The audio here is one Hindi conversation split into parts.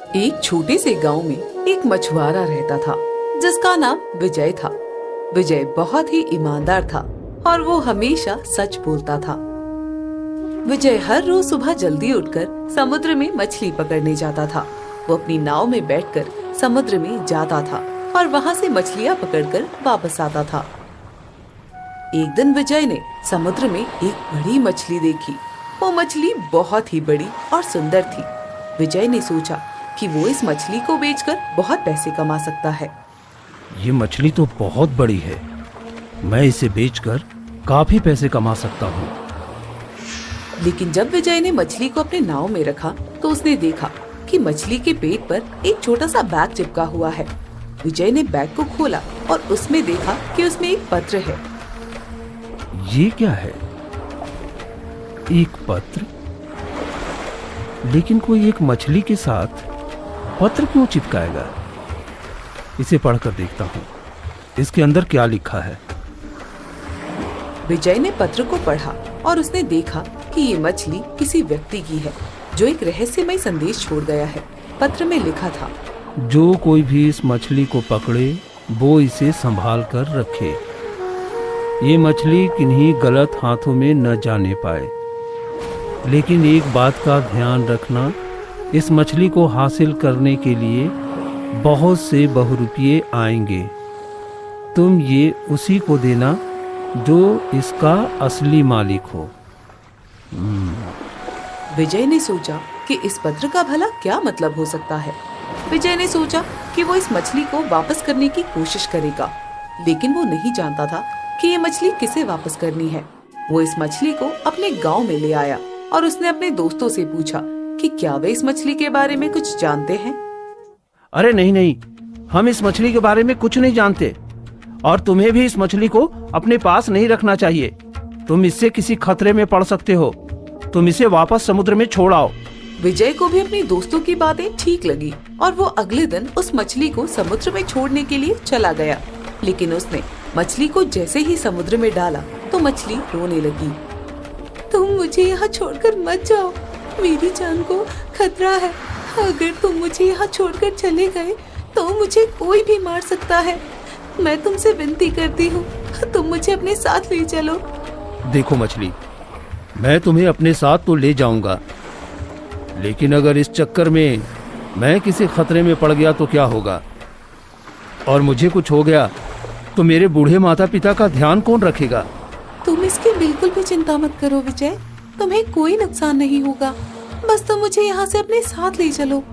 एक छोटे से गांव में एक मछुआरा रहता था जिसका नाम विजय था। विजय बहुत ही ईमानदार था और वो हमेशा सच बोलता था। विजय हर रोज सुबह जल्दी उठकर समुद्र में मछली पकड़ने जाता था। वो अपनी नाव में बैठकर समुद्र में जाता था और वहाँ से मछलियाँ पकड़कर वापस आता था। एक दिन विजय ने समुद्र में एक बड़ी मछली देखी। वो मछली बहुत ही बड़ी और सुंदर थी। विजय ने सोचा कि वो इस मछली को बेचकर बहुत पैसे कमा सकता है। ये मछली तो बहुत बड़ी है, मैं इसे बेचकर काफी पैसे कमा सकता हूँ। लेकिन जब विजय ने मछली को अपने नाव में रखा तो उसने देखा कि मछली के पेट पर एक छोटा सा बैग चिपका हुआ है। विजय ने बैग को खोला और उसमें देखा कि उसमें एक पत्र है। ये क्या है? एक पत्र? लेकिन कोई एक मछली के साथ पत्र क्यों चिपकाएगा? इसे पढ़कर देखता हूँ, इसके अंदर क्या लिखा है। विजय ने पत्र को पढ़ा और उसने देखा कि ये मछली किसी व्यक्ति की है जो एक रहस्यमय संदेश छोड़ गया है। पत्र में लिखा था, जो कोई भी इस मछली को पकड़े वो इसे संभाल कर रखे। ये मछली किन्हीं गलत हाथों में न जाने पाए। लेकिन एक बात का ध्यान रखना, इस मछली को हासिल करने के लिए बहुत से बहुरूपिये आएंगे। तुम ये उसी को देना जो इसका असली मालिक हो। विजय ने सोचा कि इस पत्र का भला क्या मतलब हो सकता है। विजय ने सोचा कि वो इस मछली को वापस करने की कोशिश करेगा, लेकिन वो नहीं जानता था कि ये मछली किसे वापस करनी है। वो इस मछली को अपने गांव में ले आया और उसने अपने दोस्तों से पूछा कि क्या वे इस मछली के बारे में कुछ जानते हैं। अरे नहीं, हम इस मछली के बारे में कुछ नहीं जानते और तुम्हें भी इस मछली को अपने पास नहीं रखना चाहिए। तुम इससे किसी खतरे में पड़ सकते हो। तुम इसे वापस समुद्र में छोड़ आओ। विजय को भी अपनी दोस्तों की बातें ठीक लगी और वो अगले दिन उस मछली को समुद्र में छोड़ने के लिए चला गया। लेकिन उसने मछली को जैसे ही समुद्र में डाला तो मछली रोने लगी। तुम मुझे यहाँ छोड़कर मत जाओ, मेरी जान को खतरा है। अगर तुम मुझे यहाँ छोड़कर चले गए तो मुझे कोई भी मार सकता है। मैं तुमसे विनती करती हूँ, तुम मुझे अपने साथ ले चलो। देखो मछली, मैं तुम्हें अपने साथ तो ले जाऊंगा, लेकिन अगर इस चक्कर में मैं किसी खतरे में पड़ गया तो क्या होगा? और मुझे कुछ हो गया तो मेरे बूढ़े माता पिता का ध्यान कौन रखेगा? तुम इसकी बिल्कुल भी चिंता मत करो विजय, तुम्हें कोई नुकसान नहीं होगा। बस तुम मुझे यहाँ से अपने साथ ले चलो।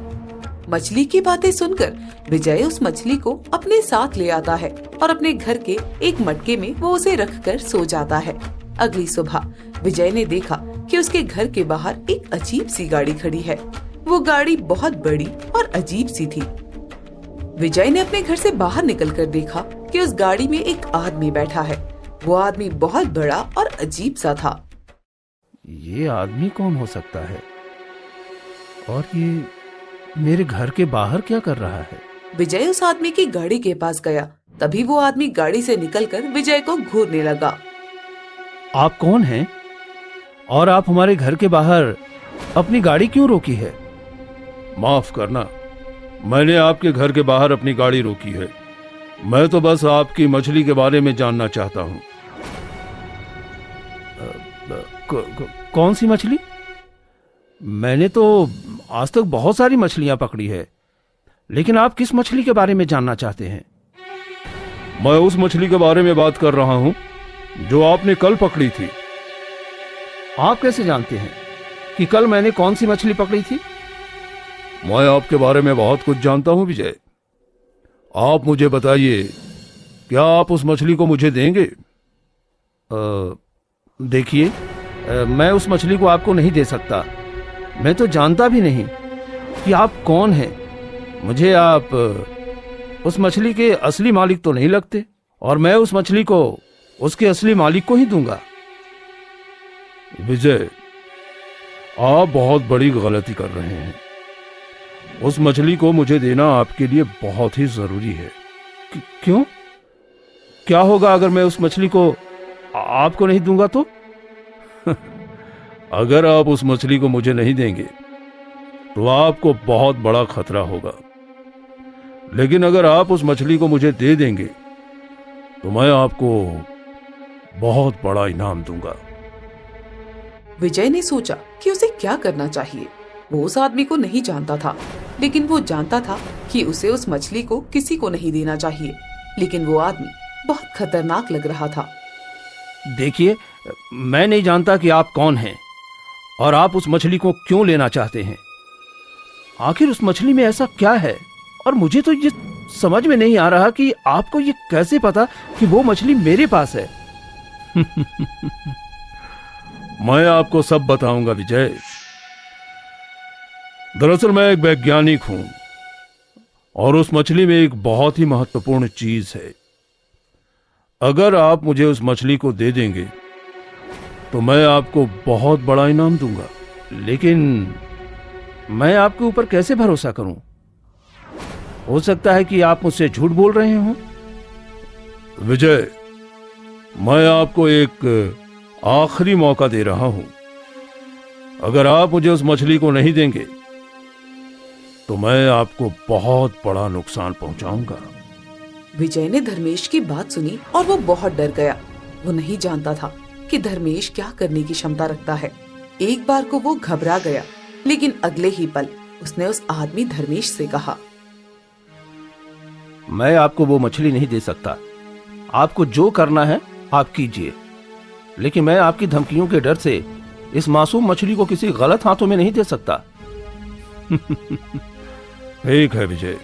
मछली की बातें सुनकर विजय उस मछली को अपने साथ ले आता है और अपने घर के एक मटके में वो उसे रखकर सो जाता है। अगली सुबह विजय ने देखा कि उसके घर के बाहर एक अजीब सी गाड़ी खड़ी है। वो गाड़ी बहुत बड़ी और अजीब सी थी। विजय ने अपने घर से बाहर निकलकर देखा कि उस गाड़ी में एक आदमी बैठा है। वो आदमी बहुत बड़ा और अजीब सा था। ये आदमी कौन हो सकता है? और ये मेरे घर के बाहर क्या कर रहा है? विजय उस आदमी की गाड़ी के पास गया। तभी वो आदमी गाड़ी से निकलकर विजय को घूरने लगा। आप कौन हैं? और आप हमारे घर के बाहर अपनी गाड़ी क्यों रोकी है? माफ करना, मैंने आपके घर के बाहर अपनी गाड़ी रोकी है। मैं तो बस आपकी मछली के बारे में जानना चाहता हूँ। कौन सी मछली? मैंने तो आज तक बहुत सारी मछलियां पकड़ी है, लेकिन आप किस मछली के बारे में जानना चाहते हैं? मैं उस मछली के बारे में बात कर रहा हूँ जो आपने कल पकड़ी थी। आप कैसे जानते हैं कि कल मैंने कौन सी मछली पकड़ी थी? मैं आपके बारे में बहुत कुछ जानता हूँ विजय। आप मुझे बताइए, क्या आप उस मछली को मुझे देंगे? देखिए, मैं उस मछली को आपको नहीं दे सकता। मैं तो जानता भी नहीं कि आप कौन हैं। मुझे आप उस मछली के असली मालिक तो नहीं लगते और मैं उस मछली को उसके असली मालिक को ही दूंगा। विजय, आप बहुत बड़ी गलती कर रहे हैं। उस मछली को मुझे देना आपके लिए बहुत ही जरूरी है। क्यों? क्या होगा अगर मैं उस मछली को आपको नहीं दूंगा तो? अगर आप उस मछली को मुझे नहीं देंगे तो आपको बहुत बड़ा खतरा होगा। लेकिन अगर आप उस मछली को मुझे दे देंगे तो मैं आपको बहुत बड़ा इनाम दूंगा। विजय ने सोचा कि उसे क्या करना चाहिए। वो उस आदमी को नहीं जानता था, लेकिन वो जानता था कि उसे उस मछली को किसी को नहीं देना चाहिए। लेकिन वो आदमी बहुत खतरनाक लग रहा था। देखिए, मैं नहीं जानता कि आप कौन हैं और आप उस मछली को क्यों लेना चाहते हैं। आखिर उस मछली में ऐसा क्या है, और मुझे तो ये समझ में नहीं आ रहा कि आपको ये कैसे पता कि वो मछली मेरे पास है। मैं आपको सब बताऊंगा विजय। दरअसल मैं एक वैज्ञानिक हूं और उस मछली में एक बहुत ही महत्वपूर्ण चीज है। अगर आप मुझे उस मछली को दे देंगे तो मैं आपको बहुत बड़ा इनाम दूंगा। लेकिन मैं आपके ऊपर कैसे भरोसा करूं? हो सकता है कि आप मुझसे झूठ बोल रहे हो। विजय, मैं आपको एक आखिरी मौका दे रहा हूं। अगर आप मुझे उस मछली को नहीं देंगे तो मैं आपको बहुत बड़ा नुकसान पहुंचाऊंगा। विजय ने धर्मेश की बात सुनी और वो बहुत डर गया। वो नहीं जानता था कि धर्मेश क्या करने की क्षमता रखता है। एक बार को वो घबरा गया, लेकिन अगले ही पल उसने उस आदमी धर्मेश से कहा, मैं आपको वो मछली नहीं दे सकता। आपको जो करना है आप कीजिए, लेकिन मैं आपकी धमकियों के डर से इस मासूम मछली को किसी गलत हाथों में नहीं दे सकता। ठीक है विजय,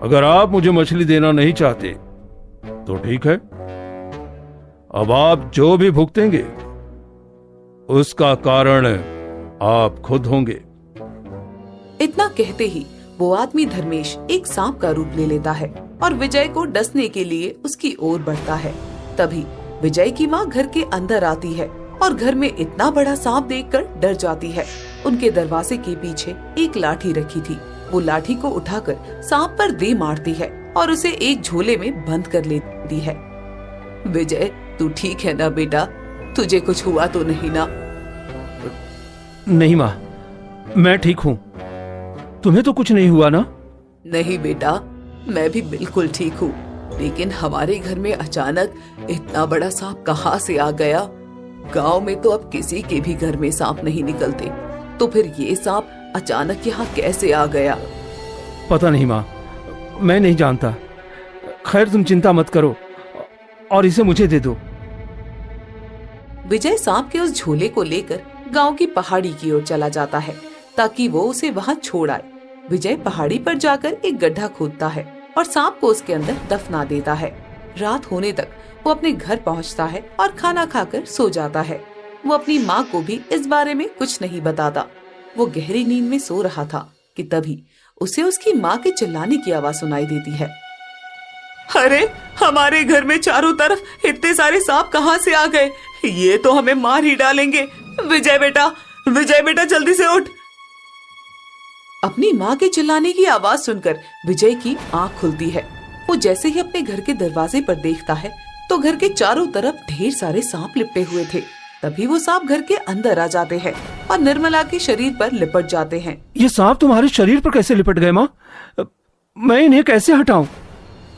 अगर आप मुझे मछली देना नहीं चाहते तो ठीक है। अब आप जो भी भुगतेंगे उसका कारण आप खुद होंगे। इतना कहते ही वो आदमी धर्मेश एक सांप का रूप ले लेता है और विजय को डसने के लिए उसकी ओर बढ़ता है। तभी विजय की माँ घर के अंदर आती है और घर में इतना बड़ा सांप देखकर डर जाती है। उनके दरवाजे के पीछे एक लाठी रखी थी। वो लाठी को उठाकर सांप पर दे मारती है और उसे एक झोले में बंद कर लेती है। विजय, तू ठीक है ना बेटा? तुझे कुछ हुआ तो नहीं ना? नहीं माँ, मैं ठीक हूँ। तुम्हें तो कुछ नहीं हुआ ना? नहीं बेटा, मैं भी बिल्कुल ठीक हूँ, लेकिन हमारे घर में अचानक इतना बड़ा सांप कहाँ से आ गया? गांव में तो अब किसी के भी घर में सांप नहीं निकलते, तो फिर ये सांप अचानक यहाँ कैसे आ गया? पता नहीं माँ, मैं नहीं जानता। खैर तुम चिंता मत करो और इसे मुझे दे दो। विजय सांप के उस झोले को लेकर गांव की पहाड़ी की ओर चला जाता है ताकि वो उसे वहाँ छोड़ आए। विजय पहाड़ी पर जाकर एक गड्ढा खोदता है और सांप को उसके अंदर दफना देता है। रात होने तक वो अपने घर पहुँचता है और खाना खाकर सो जाता है। वो अपनी माँ को भी इस बारे में कुछ नहीं बताता। वो गहरी नींद में सो रहा था कि तभी उसे उसकी माँ के चिल्लाने की आवाज सुनाई देती है। अरे, हमारे घर में चारों तरफ इतने सारे सांप कहाँ से आ गए? ये तो हमें मार ही डालेंगे। विजय बेटा जल्दी से उठ। अपनी माँ के चिल्लाने की आवाज सुनकर विजय की आंख खुलती है। वो जैसे ही अपने घर के दरवाजे पर देखता है तो घर के चारों तरफ ढेर सारे सांप लिपटे हुए थे। तभी वो सांप घर के अंदर आ जाते हैं और निर्मला के शरीर पर लिपट जाते हैं। ये सांप तुम्हारे शरीर पर कैसे लिपट गए माँ? मैं इन्हें कैसे हटाऊं?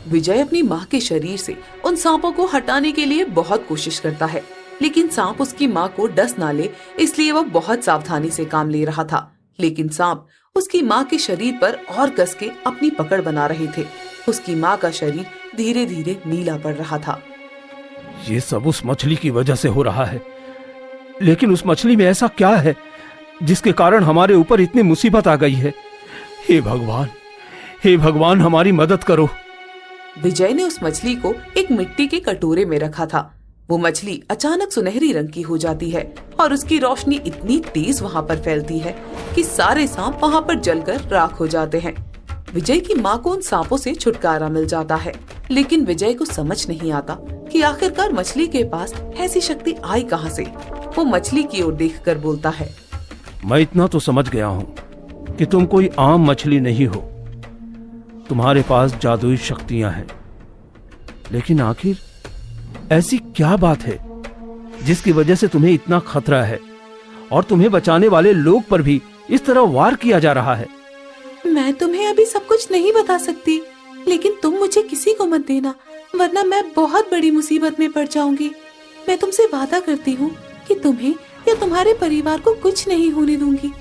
विजय अपनी माँ के शरीर से उन सांपों को हटाने के लिए बहुत कोशिश करता है, लेकिन सांप उसकी माँ को डस ना ले, इसलिए वो बहुत सावधानी से काम ले रहा था। लेकिन सांप उसकी माँ के शरीर पर और कस के अपनी पकड़ बना रहे थे। उसकी माँ का शरीर धीरे धीरे नीला पड़ रहा था। ये सब उस मछली की वजह से हो रहा है, लेकिन उस मछली में ऐसा क्या है जिसके कारण हमारे ऊपर इतनी मुसीबत आ गई है? हे भगवान, हमारी मदद करो। विजय ने उस मछली को एक मिट्टी के कटोरे में रखा था। वो मछली अचानक सुनहरी रंग की हो जाती है और उसकी रोशनी इतनी तेज वहाँ पर फैलती है कि सारे सांप वहाँ पर जलकर राख हो जाते हैं। विजय की माँ को उन सांपों से छुटकारा मिल जाता है, लेकिन विजय को समझ नहीं आता कि आखिरकार मछली के पास ऐसी शक्ति आई कहाँ से। वो मछली की ओर देखकर बोलता है, मैं इतना तो समझ गया हूँ कि तुम कोई आम मछली नहीं हो। तुम्हारे पास जादुई शक्तियां हैं, लेकिन आखिर ऐसी क्या बात है जिसकी वजह से तुम्हें इतना खतरा है और तुम्हें बचाने वाले लोग पर भी इस तरह वार किया जा रहा है? मैं तुम्हें अभी सब कुछ नहीं बता सकती, लेकिन तुम मुझे किसी को मत देना, वरना मैं बहुत बड़ी मुसीबत में पड़ जाऊंगी। मैं तुमसे वादा करती हूँ कि तुम्हें या तुम्हारे परिवार को कुछ नहीं होने दूंगी।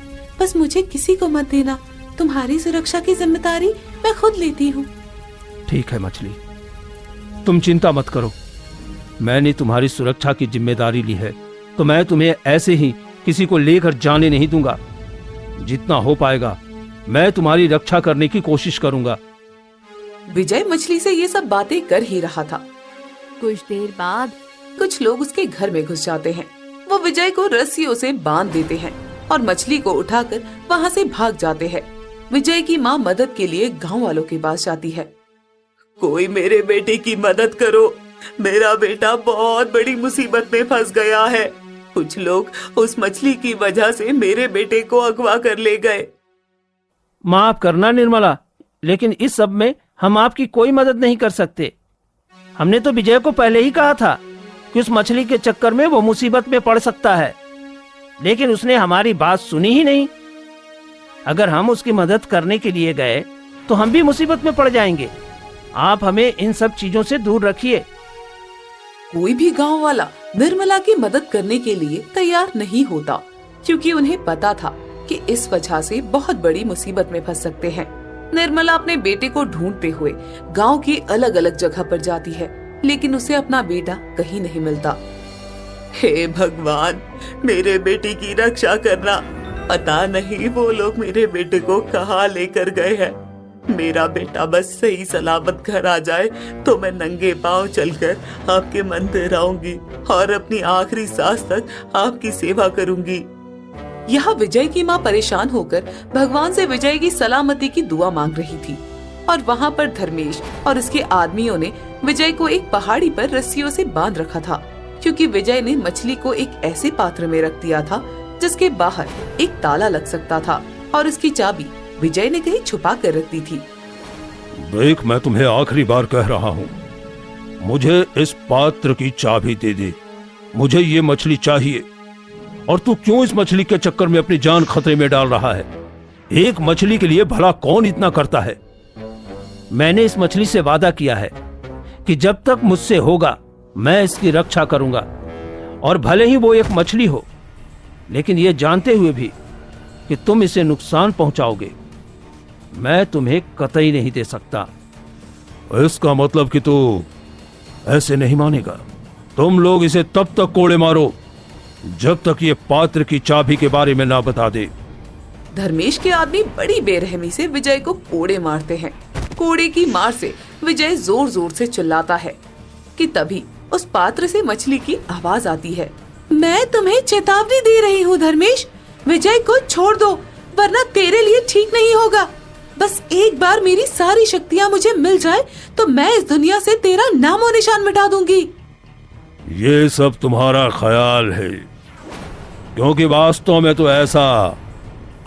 बस मुझे किसी को मत देना। तुम्हारी सुरक्षा की जिम्मेदारी मैं खुद लेती हूँ। ठीक है मछली, तुम चिंता मत करो। मैंने तुम्हारी सुरक्षा की जिम्मेदारी ली है, तो मैं तुम्हें ऐसे ही किसी को लेकर जाने नहीं दूंगा। जितना हो पाएगा मैं तुम्हारी रक्षा करने की कोशिश करूंगा। विजय मछली से ये सब बातें कर ही रहा था। कुछ देर बाद कुछ लोग उसके घर में घुस जाते हैं। वो विजय को रस्सियों से बांध देते हैं और मछली को उठाकर वहाँ से भाग जाते हैं। विजय की माँ मदद के लिए गांव वालों के पास जाती है। कोई मेरे बेटे की मदद करो, मेरा बेटा बहुत बड़ी मुसीबत में फंस गया है। कुछ लोग उस मछली की वजह से मेरे बेटे को अगवा कर ले गए। माफ करना निर्मला, लेकिन इस सब में हम आपकी कोई मदद नहीं कर सकते। हमने तो विजय को पहले ही कहा था कि उस मछली के चक्कर में वो मुसीबत में पड़ सकता है, लेकिन उसने हमारी बात सुनी ही नहीं। अगर हम उसकी मदद करने के लिए गए तो हम भी मुसीबत में पड़ जाएंगे। आप हमें इन सब चीजों से दूर रखिए। कोई भी गांव वाला निर्मला की मदद करने के लिए तैयार नहीं होता, क्योंकि उन्हें पता था कि इस वजह से बहुत बड़ी मुसीबत में फंस सकते हैं। निर्मला अपने बेटे को ढूंढते हुए गांव की अलग अलग जगह पर जाती है, लेकिन उसे अपना बेटा कहीं नहीं मिलता। हे भगवान, मेरे बेटे की रक्षा करना। पता नहीं वो लोग मेरे बेटे को कहाँ लेकर गए हैं। मेरा बेटा बस सही सलामत घर आ जाए तो मैं नंगे पांव चलकर आपके मंदिर आऊंगी और अपनी आखिरी सांस तक आपकी सेवा करूंगी। यहाँ विजय की माँ परेशान होकर भगवान से विजय की सलामती की दुआ मांग रही थी, और वहाँ पर धर्मेश और उसके आदमियों ने विजय को एक पहाड़ी पर रस्सियों से बांध रखा था, क्योंकि विजय ने मछली को एक ऐसे पात्र में रख दिया था जिसके बाहर एक ताला लग सकता था, और उसकी चाबी विजय ने कहीं छुपा कर रख दी थी। देख, मैं तुम्हें आखिरी बार कह रहा हूँ, मुझे इस पात्र की चाबी दे दे। मुझे ये मछली चाहिए। और तू क्यों इस मछली के चक्कर में अपनी जान खतरे में डाल रहा है? एक मछली के लिए भला कौन इतना करता है? मैंने इस मछली से वादा किया है कि जब तक मुझसे होगा मैं इसकी रक्षा करूंगा, और भले ही वो एक मछली हो, लेकिन ये जानते हुए भी कि तुम इसे नुकसान पहुंचाओगे, मैं तुम्हें कतई नहीं दे सकता। इसका मतलब कि तू ऐसे नहीं मानेगा। तुम लोग इसे तब तक कोड़े मारो जब तक ये पात्र की चाबी के बारे में ना बता दे। धर्मेश के आदमी बड़ी बेरहमी से विजय को कोड़े मारते हैं। कोड़े की मार से विजय जोर जोर से चिल्लाता है कि तभी उस पात्र से मछली की आवाज आती है। मैं तुम्हें चेतावनी दे रही हूँ धर्मेश, विजय को छोड़ दो, वरना तेरे लिए ठीक नहीं होगा। बस एक बार मेरी सारी शक्तियाँ मुझे मिल जाए तो मैं इस दुनिया से तेरा नामो निशान मिटा दूंगी। ये सब तुम्हारा ख्याल है, क्योंकि वास्तव में तो ऐसा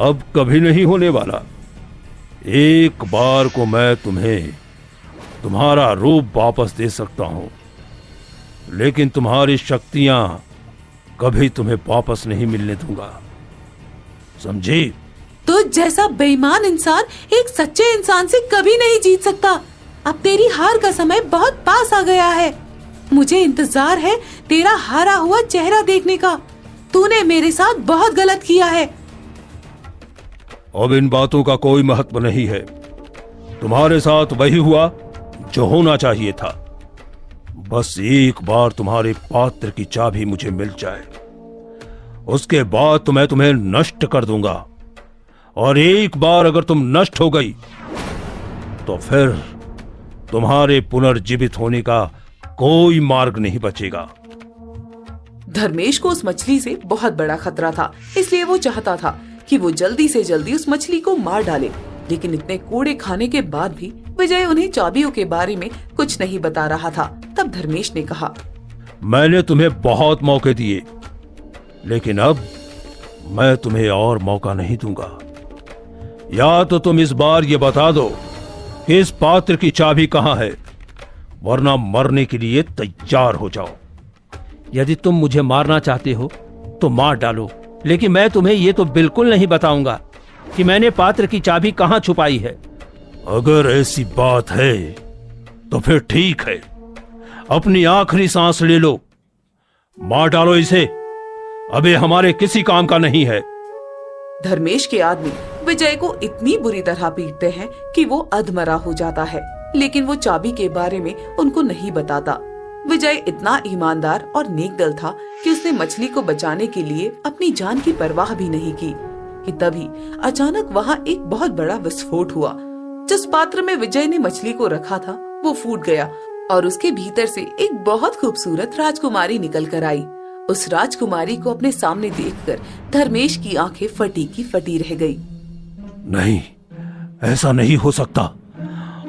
अब कभी नहीं होने वाला। एक बार को मैं तुम्हें तुम्हारा रूप वापस दे सकता हूं, लेकिन तुम्हारी शक्तियां कभी तुम्हें वापस नहीं मिलने दूंगा, समझी? तो जैसा बेईमान इंसान एक सच्चे इंसान से कभी नहीं जीत सकता। अब तेरी हार का समय बहुत पास आ गया है। मुझे इंतजार है तेरा हारा हुआ चेहरा देखने का। तूने मेरे साथ बहुत गलत किया है। अब इन बातों का कोई महत्व नहीं है। तुम्हारे साथ वही हुआ जो होना चाहिए था। बस एक बार तुम्हारे पात्र की चाबी मुझे मिल जाए, उसके बाद तो मैं तुम्हें नष्ट कर दूंगा, और एक बार अगर तुम नष्ट हो गई तो फिर तुम्हारे पुनर्जीवित होने का कोई मार्ग नहीं बचेगा। धर्मेश को उस मछली से बहुत बड़ा खतरा था, इसलिए वो चाहता था कि वो जल्दी से जल्दी उस मछली को मार डाले, लेकिन इतने कोड़े खाने के बाद भी विजय उन्हें चाबियों के बारे में कुछ नहीं बता रहा था। तब धर्मेश ने कहा, मैंने तुम्हें बहुत मौके दिए, लेकिन अब मैं तुम्हें और मौका नहीं दूंगा। या तो तुम इस बार ये बता दो कि इस पात्र की चाबी कहाँ है, वरना मरने के लिए तैयार हो जाओ। यदि तुम मुझे मारना चाहते हो तो मार डालो, लेकिन मैं तुम्हें ये तो बिल्कुल नहीं बताऊंगा कि मैंने पात्र की चाबी कहां छुपाई है। अगर ऐसी बात है तो फिर ठीक है, अपनी आखिरी सांस ले लो, मार डालो इसे, अबे हमारे किसी काम का नहीं है। धर्मेश के आदमी विजय को इतनी बुरी तरह पीटते हैं कि वो अधमरा हो जाता है, लेकिन वो चाबी के बारे में उनको नहीं बताता। विजय इतना ईमानदार और नेक दिल था कि उसने मछली को बचाने के लिए अपनी जान की परवाह भी नहीं की कि तभी अचानक वहाँ एक बहुत बड़ा विस्फोट हुआ। जिस पात्र में विजय ने मछली को रखा था वो फूट गया और उसके भीतर से एक बहुत खूबसूरत राजकुमारी निकल कर आई। उस राजकुमारी को अपने सामने देखकर धर्मेश की आंखें फटी की फटी रह गई। नहीं, ऐसा नहीं हो सकता।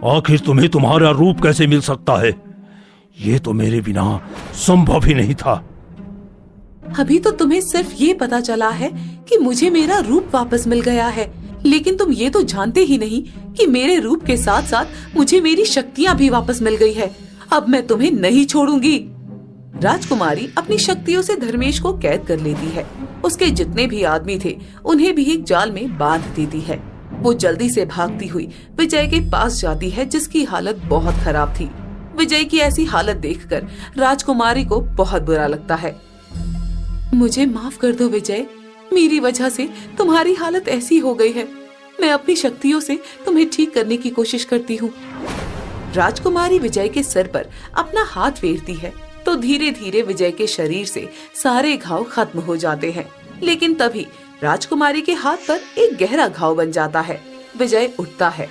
आखिर तुम्हें तुम्हारा रूप कैसे मिल सकता है? ये तो मेरे बिना संभव ही नहीं था। अभी तो तुम्हें सिर्फ ये पता चला है कि मुझे मेरा रूप वापस मिल गया है, लेकिन तुम ये तो जानते ही नहीं कि मेरे रूप के साथ साथ मुझे मेरी शक्तियाँ भी वापस मिल गई है। अब मैं तुम्हें नहीं छोड़ूंगी। राजकुमारी अपनी शक्तियों से धर्मेश को कैद कर लेती है। उसके जितने भी आदमी थे उन्हें भी एक जाल में बांध देती है। वो जल्दी से भागती हुई विजय के पास जाती है, जिसकी हालत बहुत खराब थी। विजय की ऐसी हालत देखकर राजकुमारी को बहुत बुरा लगता है। मुझे माफ कर दो विजय, मेरी वजह से तुम्हारी हालत ऐसी हो गई है। मैं अपनी शक्तियों से तुम्हें ठीक करने की कोशिश करती हूँ। राजकुमारी विजय के सर पर अपना हाथ फेरती है तो धीरे धीरे विजय के शरीर से सारे घाव खत्म हो जाते हैं, लेकिन तभी राजकुमारी के हाथ पर एक गहरा घाव बन जाता है। विजय उठता है।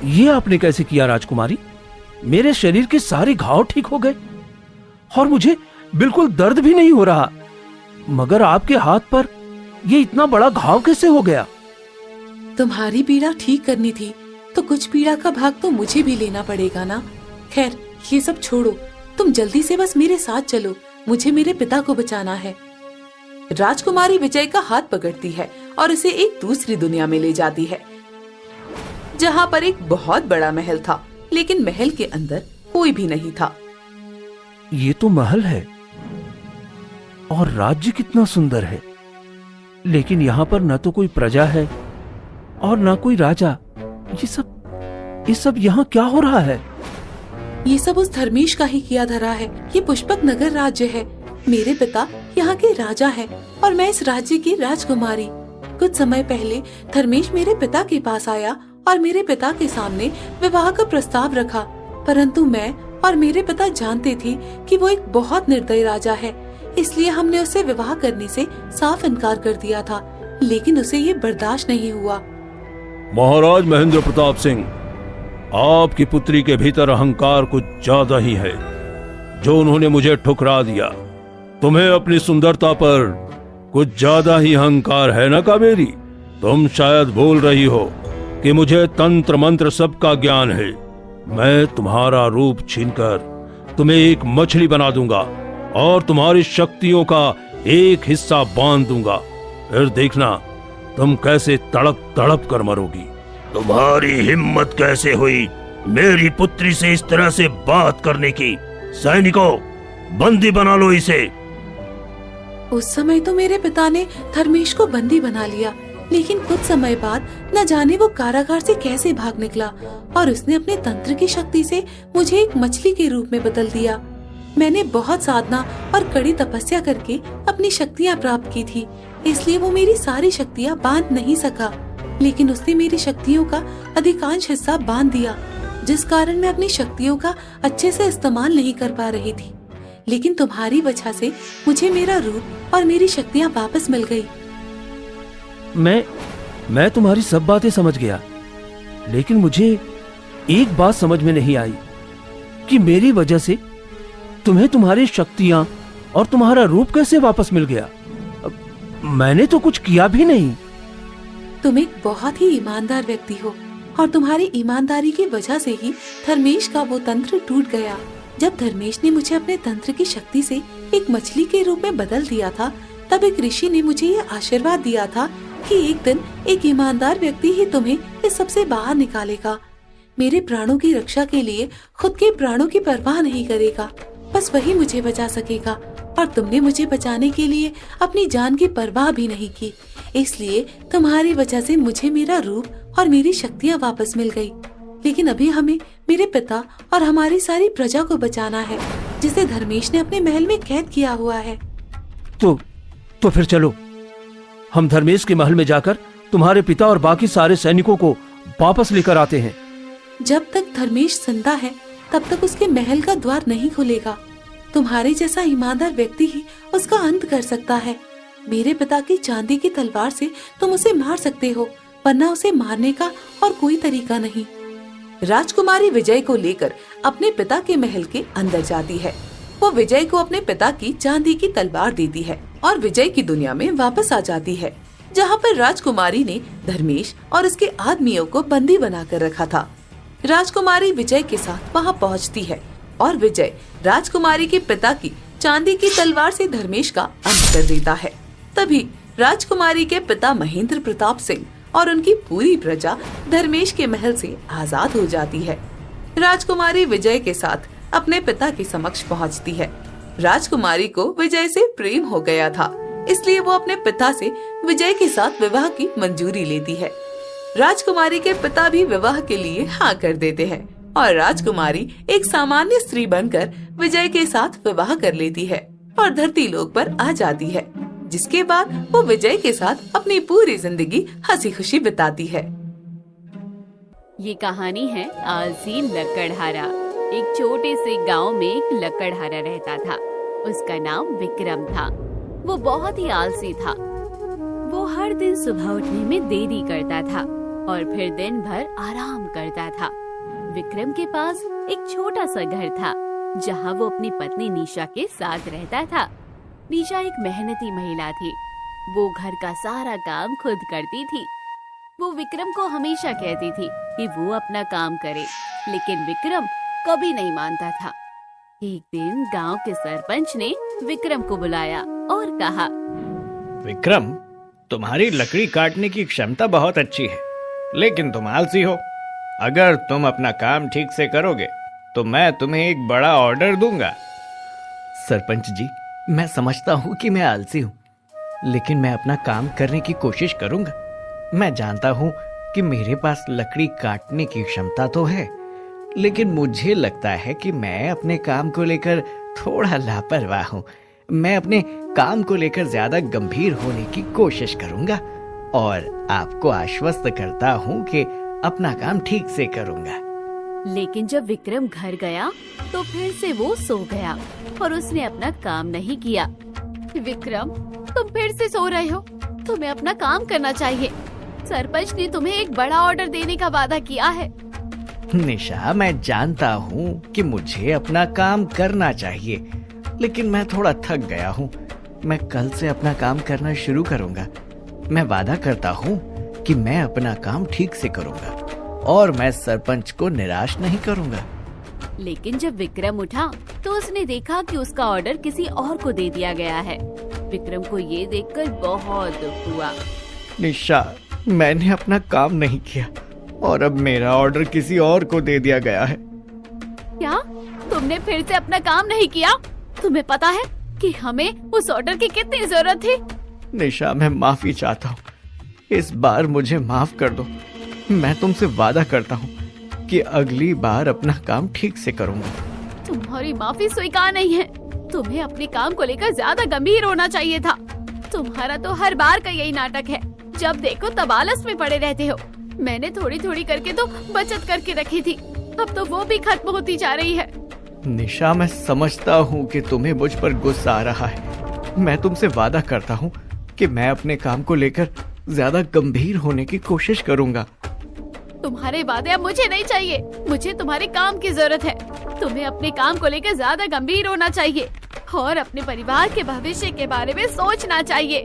ये आपने कैसे किया राजकुमारी? मेरे शरीर के सारे घाव ठीक हो गए और मुझे बिल्कुल दर्द भी नहीं हो रहा, मगर आपके हाथ पर ये इतना बड़ा घाव कैसे हो गया? तुम्हारी पीड़ा ठीक करनी थी तो कुछ पीड़ा का भाग तो मुझे भी लेना पड़ेगा ना। खैर ये सब छोड़ो, तुम जल्दी से बस मेरे साथ चलो, मुझे मेरे पिता को बचाना है। राजकुमारी विजय का हाथ पकड़ती है और इसे एक दूसरी दुनिया में ले जाती है, जहाँ पर एक बहुत बड़ा महल था, लेकिन महल के अंदर कोई भी नहीं था। ये तो महल है और राज्य कितना सुंदर है, लेकिन यहाँ पर न तो कोई प्रजा है और न कोई राजा। ये सब यहाँ क्या हो रहा है? ये सब उस धर्मेश का ही किया धरा है। ये पुष्पक नगर राज्य है। मेरे पिता यहाँ के राजा हैं और मैं इस राज्य की राजकुमारी। कुछ समय पहले धर्मेश मेरे पिता के पास आया और मेरे पिता के सामने विवाह का प्रस्ताव रखा, परंतु मैं और मेरे पिता जानते थे कि वो एक बहुत निर्दयी राजा है, इसलिए हमने उसे विवाह करने से साफ इनकार कर दिया था, लेकिन उसे ये बर्दाश्त नहीं हुआ। महाराज महेंद्र प्रताप सिंह, आपकी पुत्री के भीतर अहंकार कुछ ज्यादा ही है, जो उन्होंने मुझे ठुकरा दिया। तुम्हें अपनी सुंदरता पर कुछ ज्यादा ही अहंकार है ना कावेरी? तुम शायद भूल रही हो कि मुझे तंत्र मंत्र सबका ज्ञान है। मैं तुम्हारा रूप छीनकर तुम्हें एक मछली बना दूंगा और तुम्हारी शक्तियों का एक हिस्सा बांध दूंगा। फिर देखना तुम कैसे तड़प तड़प कर मरोगी। तुम्हारी हिम्मत कैसे हुई मेरी पुत्री से इस तरह से बात करने की? सैनिकों, बंदी बना लो इसे। उस समय तो मेरे पिता ने धर्मेश को बंदी बना लिया, लेकिन कुछ समय बाद न जाने वो कारागार से कैसे भाग निकला और उसने अपने तंत्र की शक्ति से मुझे एक मछली के रूप में बदल दिया। मैंने बहुत साधना और कड़ी तपस्या करके अपनी शक्तियाँ प्राप्त की थी, इसलिए वो मेरी सारी शक्तियाँ बांध नहीं सका, लेकिन उसने मेरी शक्तियों का अधिकांश हिस्सा बांध दिया, जिस कारण मैं अपनी शक्तियों का अच्छे से इस्तेमाल नहीं कर पा रही थी। लेकिन तुम्हारी वजह से मुझे मेरा रूप और मेरी शक्तियाँ वापस मिल गई। मैं तुम्हारी सब बातें समझ गया, लेकिन मुझे एक बात समझ में नहीं आई कि मेरी वजह से तुम्हें तुम्हारी शक्तियां और तुम्हारा रूप कैसे वापस मिल गया। मैंने तो कुछ किया भी नहीं। तुम एक बहुत ही ईमानदार व्यक्ति हो और तुम्हारी ईमानदारी की वजह से ही धर्मेश का वो तंत्र टूट गया। जब धर्मेश ने मुझे अपने तंत्र की शक्ति से एक मछली के रूप में बदल दिया था, तब एक ऋषि ने मुझे ये आशीर्वाद दिया था कि एक दिन एक ईमानदार व्यक्ति ही तुम्हें इस सब से बाहर निकालेगा। मेरे प्राणों की रक्षा के लिए खुद के प्राणों की परवाह नहीं करेगा, बस वही मुझे बचा सकेगा। और तुमने मुझे बचाने के लिए अपनी जान की परवाह भी नहीं की, इसलिए तुम्हारी वजह से मुझे मेरा रूप और मेरी शक्तियाँ वापस मिल गई। लेकिन अभी हमें मेरे पिता और हमारी सारी प्रजा को बचाना है, जिसे धर्मेश ने अपने महल में कैद किया हुआ है। तो फिर चलो, हम धर्मेश के महल में जाकर तुम्हारे पिता और बाकी सारे सैनिकों को वापस लेकर आते हैं। जब तक धर्मेश जिंदा है तब तक उसके महल का द्वार नहीं खुलेगा। तुम्हारे जैसा ईमानदार व्यक्ति ही उसका अंत कर सकता है। मेरे पिता की चांदी की तलवार से तुम उसे मार सकते हो, वरना उसे मारने का और कोई तरीका नहीं। राजकुमारी विजय को लेकर अपने पिता के महल के अंदर जाती है। वो विजय को अपने पिता की चांदी की तलवार देती है और विजय की दुनिया में वापस आ जाती है, जहाँ पर राजकुमारी ने धर्मेश और उसके आदमियों को बंदी बनाकर रखा था। राजकुमारी विजय के साथ वहाँ पहुँचती है और विजय राजकुमारी के पिता की चांदी की तलवार से धर्मेश का अंत कर देता है। तभी राजकुमारी के पिता महेंद्र प्रताप सिंह और उनकी पूरी प्रजा धर्मेश के महल से आजाद हो जाती है। राजकुमारी विजय के साथ अपने पिता के समक्ष पहुंचती है। राजकुमारी को विजय से प्रेम हो गया था, इसलिए वो अपने पिता से विजय के साथ विवाह की मंजूरी लेती है। राजकुमारी के पिता भी विवाह के लिए हाँ कर देते हैं और राजकुमारी एक सामान्य स्त्री बनकर विजय के साथ विवाह कर लेती है और धरती लोक पर आ जाती है, जिसके बाद वो विजय के साथ अपनी पूरी जिंदगी हंसी खुशी बिताती है। ये कहानी है आलसी लकड़हारा। एक छोटे से गांव में एक लकड़हारा रहता था। उसका नाम विक्रम था। वो बहुत ही आलसी था। वो हर दिन सुबह उठने में देरी करता था और फिर दिन भर आराम करता था। विक्रम के पास एक छोटा सा घर था, जहाँ वो अपनी पत्नी निशा के साथ रहता था। निशा एक मेहनती महिला थी। वो घर का सारा काम खुद करती थी। वो विक्रम को हमेशा कहती थी कि वो अपना काम करे, लेकिन विक्रम कभी नहीं मानता था। एक दिन गांव के सरपंच ने विक्रम को बुलाया और कहा, विक्रम, तुम्हारी लकड़ी काटने की क्षमता बहुत अच्छी है, लेकिन तुम आलसी हो। अगर तुम अपना काम ठीक से करोगे तो मैं तुम्हें एक बड़ा ऑर्डर दूंगा। सरपंच जी, मैं समझता हूँ कि मैं आलसी हूँ, लेकिन मैं अपना काम करने की कोशिश करूंगा। मैं जानता हूँ कि मेरे पास लकड़ी काटने की क्षमता तो है, लेकिन मुझे लगता है कि मैं अपने काम को लेकर थोड़ा लापरवाह हूँ। मैं अपने काम को लेकर ज्यादा गंभीर होने की कोशिश करूंगा और आपको आश्वस्त करता हूँ कि अपना काम ठीक से करूंगा। लेकिन जब विक्रम घर गया तो फिर से वो सो गया और उसने अपना काम नहीं किया। विक्रम, तुम फिर से सो रहे हो। तुम्हें अपना काम करना चाहिए। सरपंच ने तुम्हें एक बड़ा ऑर्डर देने का वादा किया है। निशा, मैं जानता हूँ कि मुझे अपना काम करना चाहिए, लेकिन मैं थोड़ा थक गया हूँ। मैं कल से अपना काम करना शुरू करूँगा। मैं वादा करता हूँ कि मैं अपना काम ठीक से करूँगा और मैं सरपंच को निराश नहीं करूँगा। लेकिन जब विक्रम उठा तो उसने देखा कि उसका ऑर्डर किसी और को दे दिया गया है। विक्रम को ये देखकर बहुत दुख हुआ। निशा, मैंने अपना काम नहीं किया और अब मेरा ऑर्डर किसी और को दे दिया गया है। क्या तुमने फिर से अपना काम नहीं किया? तुम्हें पता है कि हमें उस ऑर्डर की कितनी जरूरत थी? निशा, मैं माफी चाहता हूँ। इस बार मुझे माफ कर दो। मैं तुमसे वादा करता हूँ कि अगली बार अपना काम ठीक से करूँगा। तुम्हारी माफी स्वीकार नहीं है। तुम्हें अपने काम को लेकर ज्यादा गंभीर होना चाहिए था। तुम्हारा तो हर बार का यही नाटक है। जब देखो तब आलस में पड़े रहते हो। मैंने थोड़ी थोड़ी करके तो बचत करके रखी थी, अब तो वो भी खत्म होती जा रही है। निशा, मैं समझता हूँ कि तुम्हें मुझ पर गुस्सा आ रहा है। मैं तुमसे वादा करता हूँ कि मैं अपने काम को लेकर ज्यादा गंभीर होने की कोशिश करूँगा। तुम्हारे वादे अब मुझे नहीं चाहिए। मुझे तुम्हारे काम की जरूरत है। तुम्हें अपने काम को लेकर ज्यादा गंभीर होना चाहिए और अपने परिवार के भविष्य के बारे में सोचना चाहिए।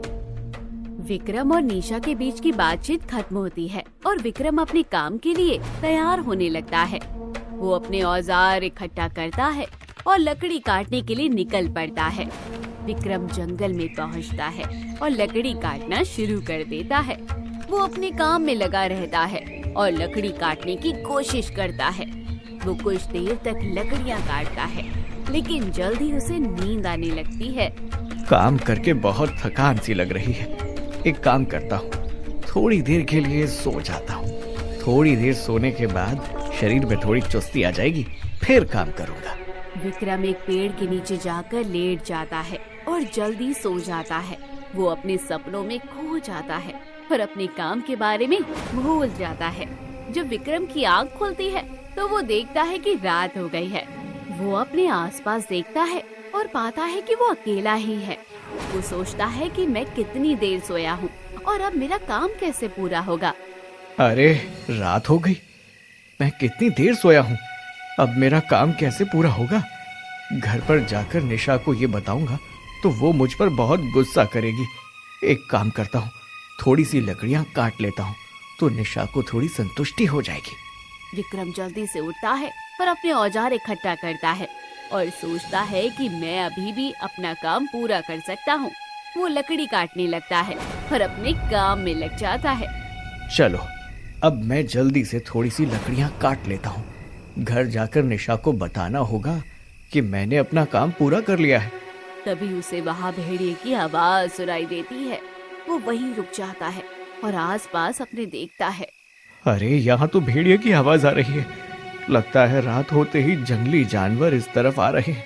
विक्रम और निशा के बीच की बातचीत खत्म होती है और विक्रम अपने काम के लिए तैयार होने लगता है। वो अपने औजार इकट्ठा करता है और लकड़ी काटने के लिए निकल पड़ता है। विक्रम जंगल में पहुंचता है और लकड़ी काटना शुरू कर देता है। वो अपने काम में लगा रहता है और लकड़ी काटने की कोशिश करता है। वो कुछ देर तक लकड़ियाँ काटता है, लेकिन जल्द ही उसे नींद आने लगती है। काम करके बहुत थकान सी लग रही है। एक काम करता हूँ, थोड़ी देर के लिए सो जाता हूँ। थोड़ी देर सोने के बाद शरीर में थोड़ी चुस्ती आ जाएगी, फिर काम करूँगा। विक्रम एक पेड़ के नीचे जाकर लेट जाता है और जल्दी सो जाता है। वो अपने सपनों में खो जाता है और अपने काम के बारे में भूल जाता है। जब विक्रम की आँख खुलती है तो वो देखता है कि रात हो गई है। वो अपने आसपास देखता है और पाता है कि वो अकेला ही है। वो सोचता है कि मैं कितनी देर सोया हूँ और अब मेरा काम कैसे पूरा होगा। अरे रात हो गई, मैं कितनी देर सोया हूँ, अब मेरा काम कैसे पूरा होगा। घर पर जाकर निशा को ये बताऊंगा तो वो मुझ पर बहुत गुस्सा करेगी। एक काम करता हूँ, थोड़ी सी लकड़ियाँ काट लेता हूँ तो निशा को थोड़ी संतुष्टि हो जाएगी। विक्रम जल्दी से उठता है और अपने औजार इकट्ठा करता है और सोचता है कि मैं अभी भी अपना काम पूरा कर सकता हूँ। वो लकड़ी काटने लगता है और अपने काम में लग जाता है। चलो अब मैं जल्दी से थोड़ी सी लकड़ियाँ काट लेता हूँ। घर जाकर निशा को बताना होगा कि मैंने अपना काम पूरा कर लिया है। तभी उसे वहाँ भेड़िए की आवाज सुनाई देती है। वो वहीं रुक जाता है और आसपास अपने देखता है। अरे यहाँ तो भेड़िए की आवाज आ रही है। लगता है रात होते ही जंगली जानवर इस तरफ आ रहे हैं।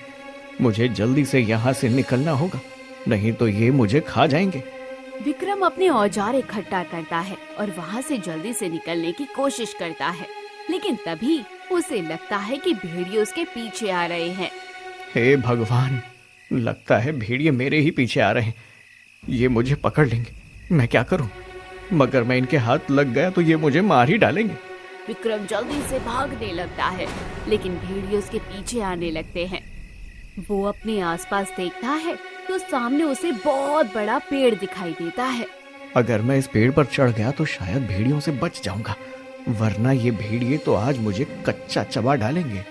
मुझे जल्दी से यहाँ से निकलना होगा, नहीं तो ये मुझे खा जाएंगे। विक्रम अपने औजार इकट्ठा करता है और वहाँ से जल्दी से निकलने की कोशिश करता है, लेकिन तभी उसे लगता है कि भेड़िए उसके पीछे आ रहे हैं। हे भगवान, लगता है भेड़िए मेरे ही पीछे आ रहे हैं। ये मुझे पकड़ लेंगे। मैं क्या करूं? मगर मैं इनके हाथ लग गया तो ये मुझे मार ही डालेंगे। विक्रम जल्दी से भागने लगता है, लेकिन भेड़िए उसके पीछे आने लगते हैं। वो अपने आसपास देखता है तो सामने उसे बहुत बड़ा पेड़ दिखाई देता है। अगर मैं इस पेड़ पर चढ़ गया तो शायद भेड़ियों से बच जाऊंगा, वरना ये भेड़िए तो आज मुझे कच्चा चबा डालेंगे।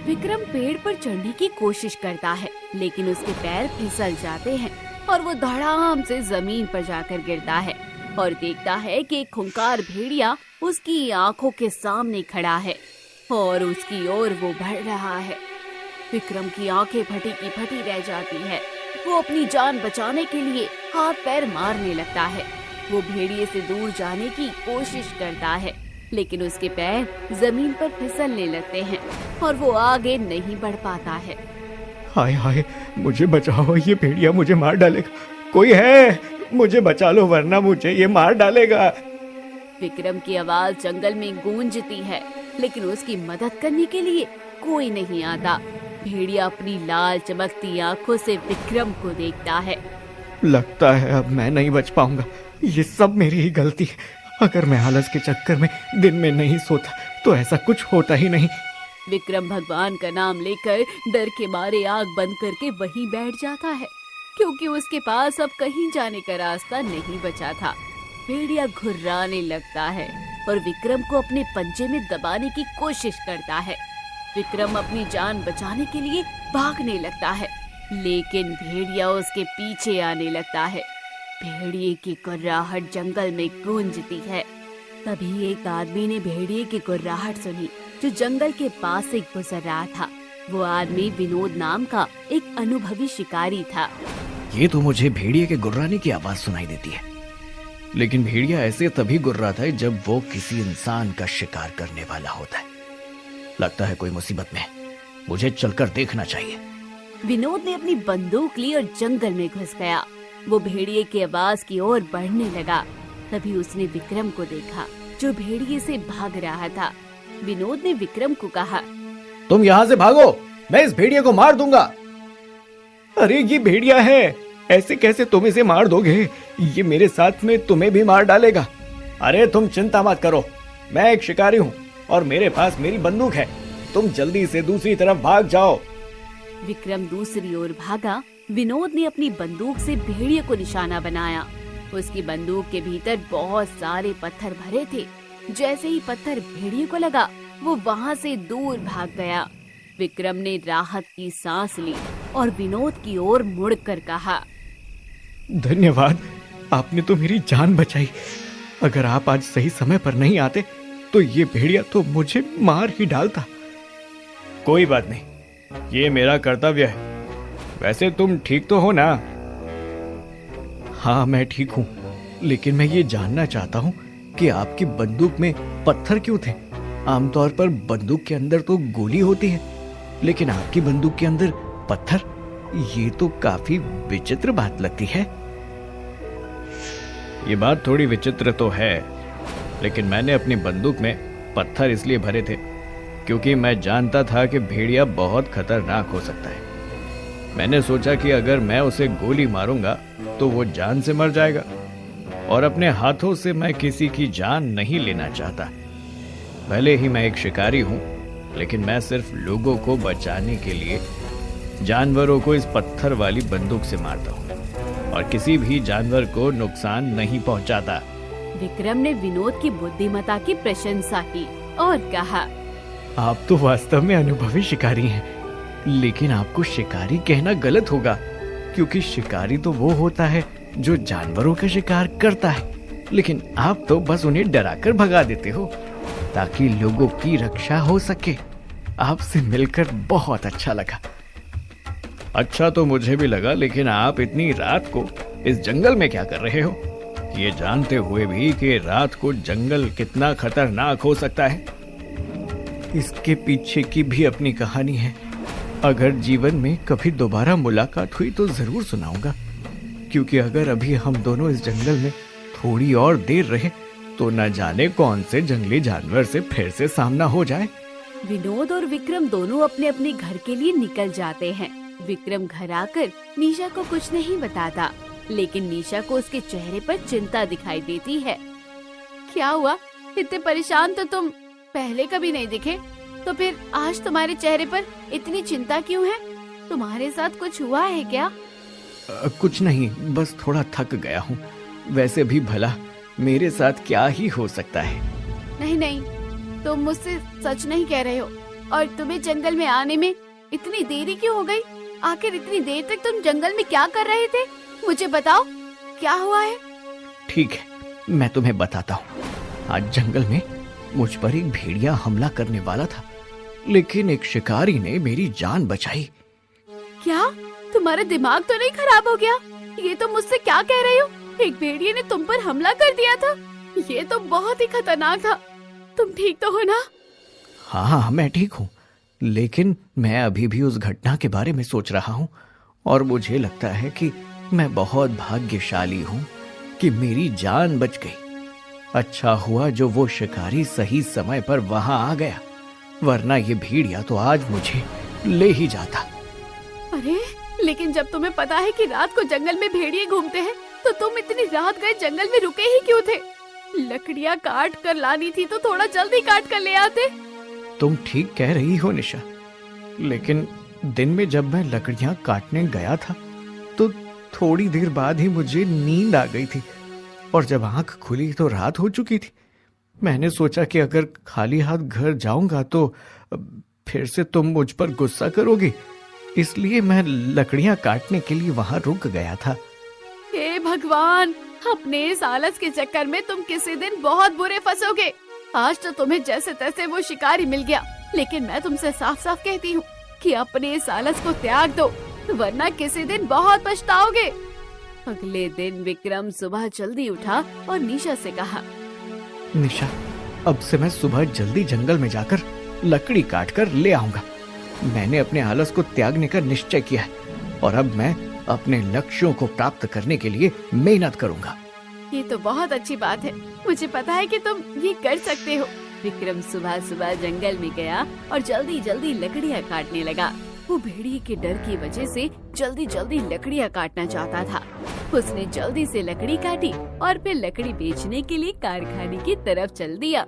विक्रम पेड़ पर चढ़ने की कोशिश करता है, लेकिन उसके पैर फिसल जाते हैं और वो धड़ाम से जमीन पर जाकर गिरता है और देखता है कि एक खूंखार भेड़िया उसकी आंखों के सामने खड़ा है और उसकी ओर वो बढ़ रहा है। विक्रम की आंखें फटी की फटी रह जाती है। वो अपनी जान बचाने के लिए हाथ पैर मारने लगता है। वो भेड़िए से दूर जाने की कोशिश करता है, लेकिन उसके पैर जमीन पर फिसलने लगते हैं और वो आगे नहीं बढ़ पाता है। हाय हाय, मुझे बचाओ, ये भेड़िया मुझे मार डालेगा। कोई है, मुझे बचा लो वरना मुझे ये मार डालेगा। विक्रम की आवाज जंगल में गूंजती है, लेकिन उसकी मदद करने के लिए कोई नहीं आता। भेड़िया अपनी लाल चमकती आंखों से विक्रम को देखता है। लगता है अब मैं नहीं बच पाऊंगा। ये सब मेरी ही गलती है। अगर मैं आलस के चक्कर में दिन में नहीं सोता तो ऐसा कुछ होता ही नहीं। विक्रम भगवान का नाम लेकर डर के मारे आंख बंद करके वहीं बैठ जाता है, क्योंकि उसके पास अब कहीं जाने का रास्ता नहीं बचा था। भेड़िया घुर्राने लगता है और विक्रम को अपने पंजे में दबाने की कोशिश करता है। विक्रम अपनी जान बचाने के लिए भागने लगता है, लेकिन भेड़िया उसके पीछे आने लगता है। भेड़िए की गुर्राहट जंगल में गूंजती है। तभी एक आदमी ने भेड़िए की गुर्राहट सुनी, जो जंगल के पास से गुजर रहा था। वो आदमी विनोद नाम का एक अनुभवी शिकारी था। ये तो मुझे भेड़िए के गुर्राने की आवाज सुनाई देती है, लेकिन भेड़िया ऐसे तभी गुर्राता है जब वो किसी इंसान का शिकार करने वाला होता है। लगता है कोई मुसीबत में है, मुझे चलकर देखना चाहिए। विनोद ने अपनी बंदूक ली और जंगल में घुस गया। वो भेड़िए की आवाज की ओर बढ़ने लगा। तभी उसने विक्रम को देखा, जो भेड़िए से भाग रहा था। विनोद ने विक्रम को कहा, तुम यहाँ से भागो, मैं इस भेड़िए को मार दूंगा। अरे ये भेड़िया है, ऐसे कैसे तुम इसे मार दोगे? ये मेरे साथ में तुम्हें भी मार डालेगा। अरे तुम चिंता मत करो, मैं एक शिकारी हूँ और मेरे पास मेरी बंदूक है। तुम जल्दी से दूसरी तरफ भाग जाओ। विक्रम दूसरी ओर भागा। विनोद ने अपनी बंदूक से भेड़िए को निशाना बनाया। उसकी बंदूक के भीतर बहुत सारे पत्थर भरे थे। जैसे ही पत्थर भेड़िए को लगा, वो वहाँ से दूर भाग गया। विक्रम ने राहत की सांस ली और विनोद की ओर मुड़कर कहा, धन्यवाद, आपने तो मेरी जान बचाई। अगर आप आज सही समय पर नहीं आते तो ये भेड़िया तो मुझे मार ही डालता। कोई बात नहीं, ये मेरा कर्तव्य है। वैसे तुम ठीक तो हो ना? हाँ मैं ठीक हूँ, लेकिन मैं ये जानना चाहता हूँ कि आपकी बंदूक में पत्थर क्यों थे? आमतौर पर बंदूक के अंदर तो गोली होती है, लेकिन आपकी बंदूक के अंदर पत्थर, ये तो काफी विचित्र बात लगती है। ये बात थोड़ी विचित्र तो है, लेकिन मैंने अपनी बंदूक में पत्थर इसलिए भरे थे क्योंकि मैं जानता था कि भेड़िया बहुत खतरनाक हो सकता है। मैंने सोचा कि अगर मैं उसे गोली मारूंगा तो वो जान से मर जाएगा, और अपने हाथों से मैं किसी की जान नहीं लेना चाहता। भले ही मैं एक शिकारी हूं, लेकिन मैं सिर्फ लोगों को बचाने के लिए जानवरों को इस पत्थर वाली बंदूक से मारता हूं और किसी भी जानवर को नुकसान नहीं पहुंचाता। विक्रम ने विनोद की बुद्धिमत्ता की प्रशंसा की और कहा, आप तो वास्तव में अनुभवी शिकारी हैं, लेकिन आपको शिकारी कहना गलत होगा, क्योंकि शिकारी तो वो होता है जो जानवरों का शिकार करता है, लेकिन आप तो बस उन्हें डराकर भगा देते हो ताकि लोगों की रक्षा हो सके। आपसे मिलकर बहुत अच्छा लगा। अच्छा तो मुझे भी लगा, लेकिन आप इतनी रात को इस जंगल में क्या कर रहे हो, ये जानते हुए भी कि रात को जंगल कितना खतरनाक हो सकता है? इसके पीछे की भी अपनी कहानी है। अगर जीवन में कभी दोबारा मुलाकात हुई तो जरूर सुनाऊंगा, क्योंकि अगर अभी हम दोनों इस जंगल में थोड़ी और देर रहे तो न जाने कौन से जंगली जानवर से फिर से सामना हो जाए। विनोद और विक्रम दोनों अपने अपने घर के लिए निकल जाते हैं। विक्रम घर आकर निशा को कुछ नहीं बताता, लेकिन निशा को उसके चेहरे पर चिंता दिखाई देती है। क्या हुआ? इतने परेशान तो तुम पहले कभी नहीं दिखे, तो फिर आज तुम्हारे चेहरे पर इतनी चिंता क्यों है? तुम्हारे साथ कुछ हुआ है क्या? कुछ नहीं, बस थोड़ा थक गया हूँ। वैसे भी भला मेरे साथ क्या ही हो सकता है। नहीं नहीं, तुम मुझसे सच नहीं कह रहे हो। और तुम्हें जंगल में आने में इतनी देरी क्यों हो गई? आखिर इतनी देर तक तुम जंगल में क्या कर रहे थे? मुझे बताओ, क्या हुआ है? ठीक है, मैं तुम्हें बताता हूँ। आज जंगल में मुझ पर एक भेड़िया हमला करने वाला था, लेकिन एक शिकारी ने मेरी जान बचाई। क्या तुम्हारा दिमाग तो नहीं खराब हो गया? ये तो मुझसे क्या कह रहे हो? एक भेड़िए ने तुम पर हमला कर दिया था। ये तो बहुत ही खतरनाक था। तुम ठीक तो हो ना? हाँ, मैं ठीक हूँ, लेकिन मैं अभी भी उस घटना के बारे में सोच रहा हूँ और मुझे लगता है कि मैं बहुत भाग्यशाली हूँ कि मेरी जान बच गई। अच्छा हुआ जो वो शिकारी सही समय पर वहां आ गया, वरना ये भेड़िया तो आज मुझे ले ही जाता। अरे, लेकिन जब तुम्हें पता है कि रात को जंगल में भेड़िए घूमते हैं, तो तुम इतनी रात गए जंगल में रुके ही क्यों थे? लकड़ियाँ काट कर लानी थी तो थोड़ा जल्दी काट कर ले आते। तुम ठीक कह रही हो निशा, लेकिन दिन में जब मैं लकड़ियाँ काटने गया था तो थोड़ी देर बाद ही मुझे नींद आ गई थी, और जब आंख खुली तो रात हो चुकी थी। मैंने सोचा कि अगर खाली हाथ घर जाऊंगा तो फिर से तुम मुझ पर गुस्सा करोगी, इसलिए मैं लकड़ियां काटने के लिए वहां रुक गया था। हे भगवान, अपने इस आलस के चक्कर में तुम किसी दिन बहुत बुरे फंसोगे। आज तो तुम्हें जैसे तैसे वो शिकारी मिल गया, लेकिन मैं तुमसे साफ साफ कहती हूँ कि अपने इस आलस को त्याग दो, वरना किसी दिन बहुत पछताओगे। अगले दिन विक्रम सुबह जल्दी उठा और निशा से कहा, निशा, अब से मैं सुबह जल्दी जंगल में जाकर लकड़ी काट कर ले आऊंगा। मैंने अपने आलस को त्यागने का निश्चय किया है और अब मैं अपने लक्ष्यों को प्राप्त करने के लिए मेहनत करूंगा। ये तो बहुत अच्छी बात है, मुझे पता है कि तुम ये कर सकते हो। विक्रम सुबह सुबह जंगल में गया और जल्दी जल्दी लकड़ियाँ काटने लगा। वो भेड़िए के डर की वजह से जल्दी जल्दी लकड़ियाँ काटना चाहता था। उसने जल्दी से लकड़ी काटी और फिर लकड़ी बेचने के लिए कारखाने की तरफ चल दिया।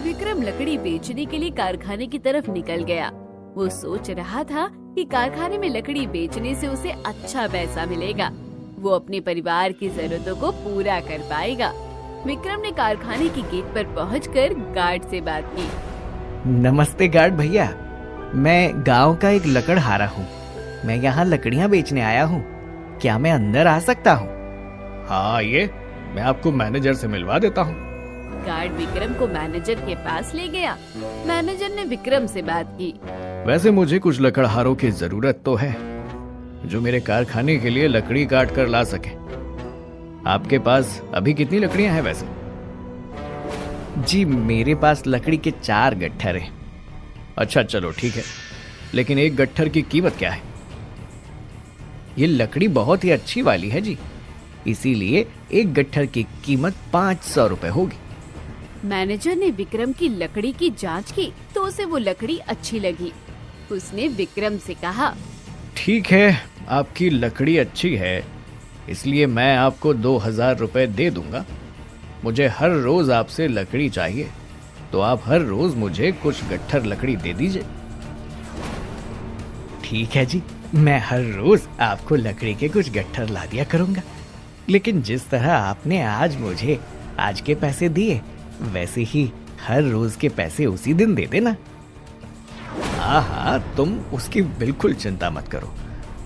विक्रम लकड़ी बेचने के लिए कारखाने की तरफ निकल गया। वो सोच रहा था कि कारखाने में लकड़ी बेचने से उसे अच्छा पैसा मिलेगा, वो अपने परिवार की जरूरतों को पूरा कर पाएगा। विक्रम ने कारखाने की गेट पर पहुंचकर गार्ड से बात की। नमस्ते गार्ड भैया, मैं गांव का एक लकड़हारा हूँ। मैं यहाँ लकड़ियाँ बेचने आया हूँ, क्या मैं अंदर आ सकता हूँ? हाँ आइए, मैं आपको मैनेजर से मिलवा देता हूँ। गार्ड विक्रम को मैनेजर के पास ले गया। मैनेजर ने विक्रम से बात की। वैसे मुझे कुछ लकड़हारों की जरूरत तो है जो मेरे कारखाने के लिए लकड़ी काट कर ला सके। आपके पास अभी कितनी लकड़ियां हैं वैसे? जी मेरे पास लकड़ी के 4 गट्ठर हैं। अच्छा चलो ठीक है, लेकिन एक गट्ठर की कीमत क्या है? ये लकड़ी बहुत ही अच्छी वाली है जी, इसीलिए एक गट्ठर की कीमत 500 रुपए होगी। मैनेजर ने विक्रम की लकड़ी की जांच की तो उसे वो लकड़ी अच्छी लगी। उसने विक्रम से कहा, ठीक है, आपकी लकड़ी अच्छी है, इसलिए मैं आपको 2000 रुपए दे दूंगा। मुझे हर रोज आपसे लकड़ी चाहिए, तो आप हर रोज मुझे कुछ गट्ठर लकड़ी दे दीजिए। ठीक है जी, मैं हर रोज आपको लकड़ी के कुछ गट्ठर ला दिया करूंगा, लेकिन जिस तरह आपने आज मुझे आज के पैसे दिए, वैसे ही हर रोज के पैसे उसी दिन दे देना। हाँ हाँ, तुम उसकी बिल्कुल चिंता मत करो,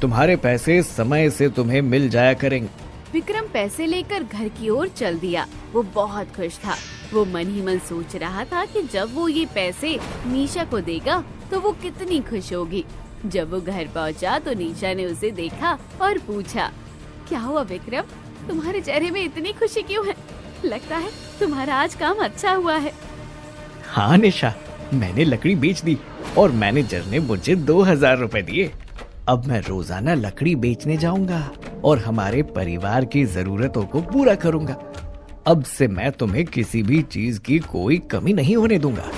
तुम्हारे पैसे समय से तुम्हें मिल जाया करेंगे। विक्रम पैसे लेकर घर की ओर चल दिया। वो बहुत खुश था। वो मन ही मन सोच रहा था कि जब वो ये पैसे निशा को देगा तो वो कितनी खुश होगी। जब वो घर पहुंचा तो निशा ने उसे देखा और पूछा, क्या हुआ विक्रम, तुम्हारे चेहरे में इतनी खुशी क्यों है? लगता है तुम्हारा आज काम अच्छा हुआ है। हाँ निशा, मैंने लकड़ी बेच दी और मैनेजर ने मुझे 2000 रुपए दिए। अब मैं रोजाना लकड़ी बेचने जाऊंगा और हमारे परिवार की जरूरतों को पूरा करूंगा। अब से मैं तुम्हें किसी भी चीज की कोई कमी नहीं होने दूंगा।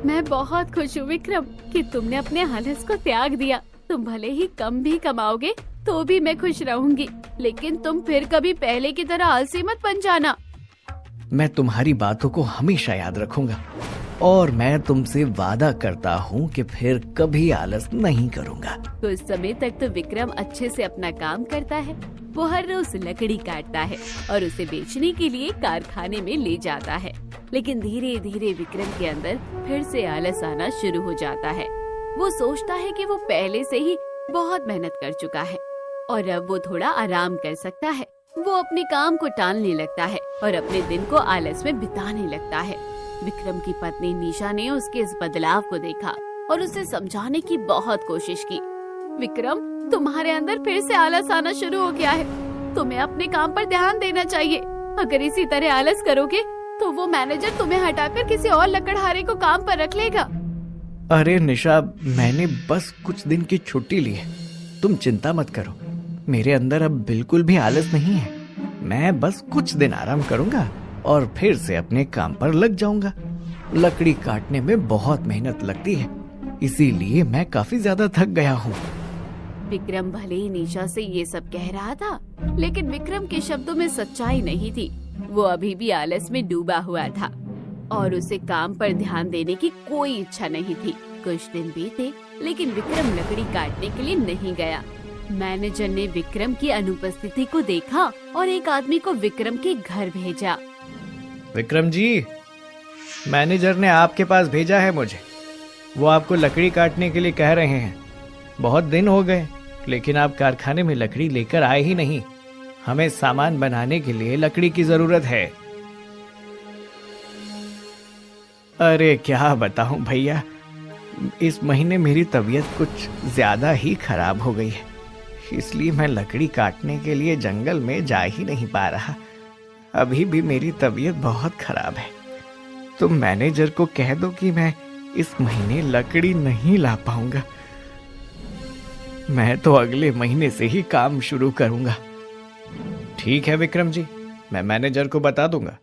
मैं बहुत खुश हूँ विक्रम कि तुमने अपने आलस को त्याग दिया। तुम भले ही कम भी कमाओगे तो भी मैं खुश रहूंगी, लेकिन तुम फिर कभी पहले की तरह आलसी मत बन जाना। मैं तुम्हारी बातों को हमेशा याद रखूंगा और मैं तुमसे वादा करता हूँ कि फिर कभी आलस नहीं करूंगा। कुछ समय तक तो विक्रम अच्छे से अपना काम करता है। वो हर रोज लकड़ी काटता है और उसे बेचने के लिए कारखाने में ले जाता है, लेकिन धीरे धीरे विक्रम के अंदर फिर से आलस आना शुरू हो जाता है। वो सोचता है कि वो पहले से ही बहुत मेहनत कर चुका है और अब वो थोड़ा आराम कर सकता है। वो अपने काम को टालने लगता है और अपने दिन को आलस में बिताने लगता है। विक्रम की पत्नी निशा ने उसके इस बदलाव को देखा और उसे समझाने की बहुत कोशिश की। विक्रम, तुम्हारे अंदर फिर से आलस आना शुरू हो गया है। तुम्हें अपने काम पर ध्यान देना चाहिए। अगर इसी तरह आलस करोगे तो वो मैनेजर तुम्हें हटाकर किसी और लकड़हारे को काम पर रख लेगा। अरे निशा, मैंने बस कुछ दिन की छुट्टी ली है, तुम चिंता मत करो। मेरे अंदर अब बिल्कुल भी आलस नहीं है। मैं बस कुछ दिन आराम करूंगा और फिर से अपने काम पर लग जाऊंगा। लकड़ी काटने में बहुत मेहनत लगती है, इसीलिए मैं काफी ज्यादा थक गया हूँ। विक्रम भले ही निशा से ये सब कह रहा था, लेकिन विक्रम के शब्दों में सच्चाई नहीं थी। वो अभी भी आलस में डूबा हुआ था और उसे काम पर ध्यान देने की कोई इच्छा नहीं थी। कुछ दिन बीते, लेकिन विक्रम लकड़ी काटने के लिए नहीं गया। मैनेजर ने विक्रम की अनुपस्थिति को देखा और एक आदमी को विक्रम के घर भेजा। विक्रम जी, मैनेजर ने आपके पास भेजा है मुझे। वो आपको लकड़ी काटने के लिए कह रहे हैं। बहुत दिन हो गए, लेकिन आप कारखाने में लकड़ी लेकर आए ही नहीं। हमें सामान बनाने के लिए लकड़ी की जरूरत है। अरे क्या बताऊं भैया, इस महीने मेरी तबीयत कुछ ज्यादा ही खराब हो गई है, इसलिए मैं लकड़ी काटने के लिए जंगल में जा ही नहीं पा रहा। अभी भी मेरी तबीयत बहुत खराब है। तुम मैनेजर को कह दो कि मैं इस महीने लकड़ी नहीं ला पाऊंगा। मैं तो अगले महीने से ही काम शुरू करूंगा। ठीक है विक्रम जी, मैं मैनेजर को बता दूंगा।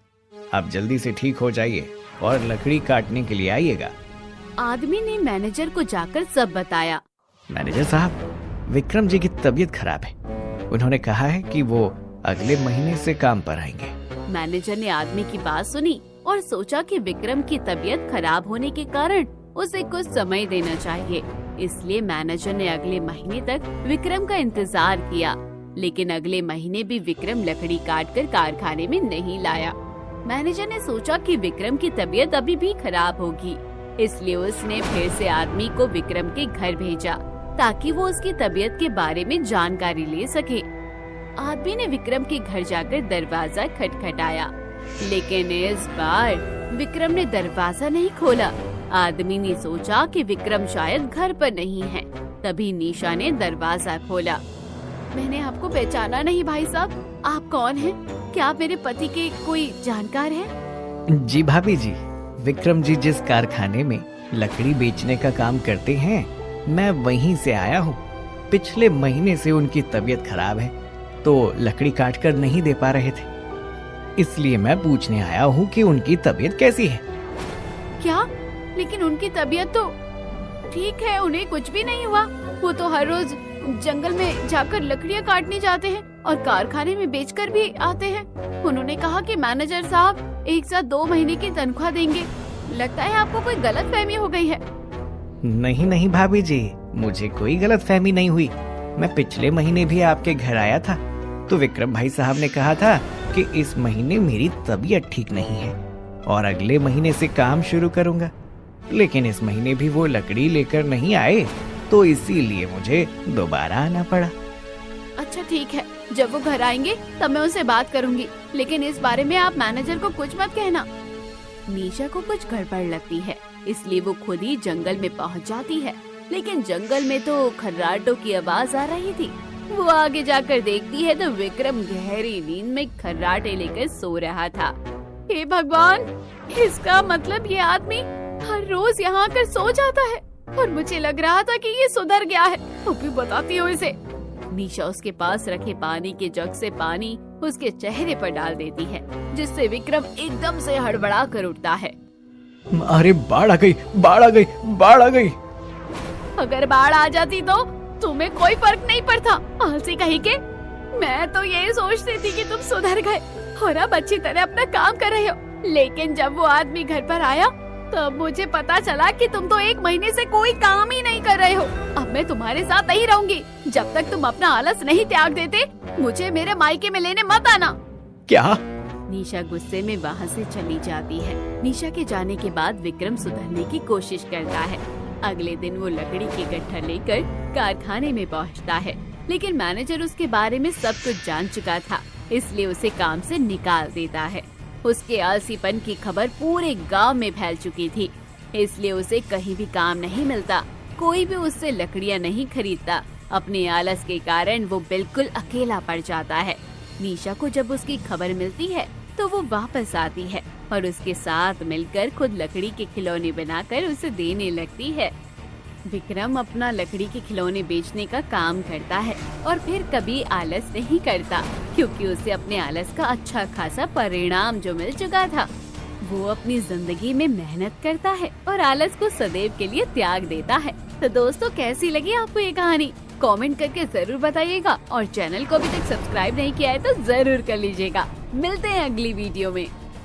आप जल्दी से ठीक हो जाइए और लकड़ी काटने के लिए आइएगा। आदमी ने मैनेजर को जाकर सब बताया। मैनेजर साहब, विक्रम जी की तबीयत खराब है। उन्होंने कहा है कि वो अगले महीने से काम पर आएंगे। मैनेजर ने आदमी की बात सुनी और सोचा कि विक्रम की तबीयत खराब होने के कारण उसे कुछ समय देना चाहिए। इसलिए मैनेजर ने अगले महीने तक विक्रम का इंतजार किया, लेकिन अगले महीने भी विक्रम लकड़ी काटकर कारखाने में नहीं लाया। मैनेजर ने सोचा कि विक्रम की तबीयत अभी भी खराब होगी, इसलिए उसने फिर से आदमी को विक्रम के घर भेजा ताकि वो उसकी तबीयत के बारे में जानकारी ले सके। आदमी ने विक्रम के घर जाकर दरवाजा खटखटाया, लेकिन इस बार विक्रम ने दरवाजा नहीं खोला। आदमी ने सोचा कि विक्रम शायद घर पर नहीं है। तभी निशा ने दरवाजा खोला। मैंने आपको पहचाना नहीं भाई साहब, आप कौन हैं? क्या आप मेरे पति के कोई जानकार हैं? जी भाभी जी, विक्रम जी जिस कारखाने में लकड़ी बेचने का काम करते हैं, मैं वहीं से आया हूँ। पिछले महीने से उनकी तबीयत खराब है, तो लकड़ी काट कर नहीं दे पा रहे थे, इसलिए मैं पूछने आया हूँ कि उनकी तबीयत कैसी है। क्या? लेकिन उनकी तबीयत तो ठीक है, उन्हें कुछ भी नहीं हुआ। वो तो हर रोज जंगल में जाकर लकड़ियाँ काटने जाते हैं और कारखाने में बेचकर भी आते हैं। उन्होंने कहा कि मैनेजर साहब एक साथ 2 महीने की तनख्वाह देंगे। लगता है आपको कोई गलतफहमी हो गई है। नहीं नहीं भाभी जी, मुझे कोई गलतफहमी नहीं हुई। मैं पिछले महीने भी आपके घर आया था, तो विक्रम भाई साहब ने कहा था कि इस महीने मेरी तबीयत ठीक नहीं है और अगले महीने से काम शुरू करूंगा। लेकिन इस महीने भी वो लकड़ी लेकर नहीं आए, तो इसीलिए मुझे दोबारा आना पड़ा। अच्छा ठीक है, जब वो घर आएंगे तब मैं उनसे बात करूंगी, लेकिन इस बारे में आप मैनेजर को कुछ मत कहना। निशा को कुछ गड़बड़ लगती है, इसलिए वो खुद ही जंगल में पहुंच जाती है। लेकिन जंगल में तो खर्राटों की आवाज आ रही थी। वो आगे जाकर देखती है तो विक्रम गहरी नींद में खर्राटे लेकर सो रहा था। हे भगवान, इसका मतलब ये आदमी हर रोज यहाँ आकर सो जाता है और मुझे लग रहा था कि ये सुधर गया है। अभी बताती हूँ इसे। निशा उसके पास रखे पानी के जग से पानी उसके चेहरे पर डाल देती है, जिससे विक्रम एकदम से हड़बड़ा कर उठता है। अरे बाढ़ आ गई, बाढ़ आ गई, बाढ़ आ गई। अगर बाढ़ आ जाती तो तुम्हें कोई फर्क नहीं पड़ता, आलसी कहीं के। मैं तो यही सोचती थी कि तुम सुधर गए और अब अच्छी तरह अपना काम कर रहे हो, लेकिन जब वो आदमी घर पर आया तब मुझे पता चला कि तुम तो 1 महीने से कोई काम ही नहीं कर रहे हो। अब मैं तुम्हारे साथ नहीं रहूंगी जब तक तुम अपना आलस नहीं त्याग देते। मुझे मेरे मायके में लेने मत आना। क्या? निशा गुस्से में वहाँ से चली जाती है। निशा के जाने के बाद विक्रम सुधरने की कोशिश करता है। अगले दिन वो लकड़ी की गट्ठर लेकर कारखाने में पहुँचता है, लेकिन मैनेजर उसके बारे में सब कुछ जान चुका था, इसलिए उसे काम से निकाल देता है। उसके आलसीपन की खबर पूरे गांव में फैल चुकी थी, इसलिए उसे कहीं भी काम नहीं मिलता। कोई भी उससे लकड़ियां नहीं खरीदता। अपने आलस के कारण वो बिल्कुल अकेला पड़ जाता है। निशा को जब उसकी खबर मिलती है तो वो वापस आती है और उसके साथ मिलकर खुद लकड़ी के खिलौने बनाकर उसे देने लगती है। विक्रम अपना लकड़ी के खिलौने बेचने का काम करता है और फिर कभी आलस नहीं करता, क्योंकि उसे अपने आलस का अच्छा खासा परिणाम जो मिल चुका था। वो अपनी जिंदगी में मेहनत करता है और आलस को सदैव के लिए त्याग देता है। तो दोस्तों, कैसी लगी आपको ये कहानी? कमेंट करके जरूर बताइएगा और चैनल को अभी तक सब्सक्राइब नहीं किया है तो जरूर कर लीजिएगा। मिलते हैं अगली वीडियो में।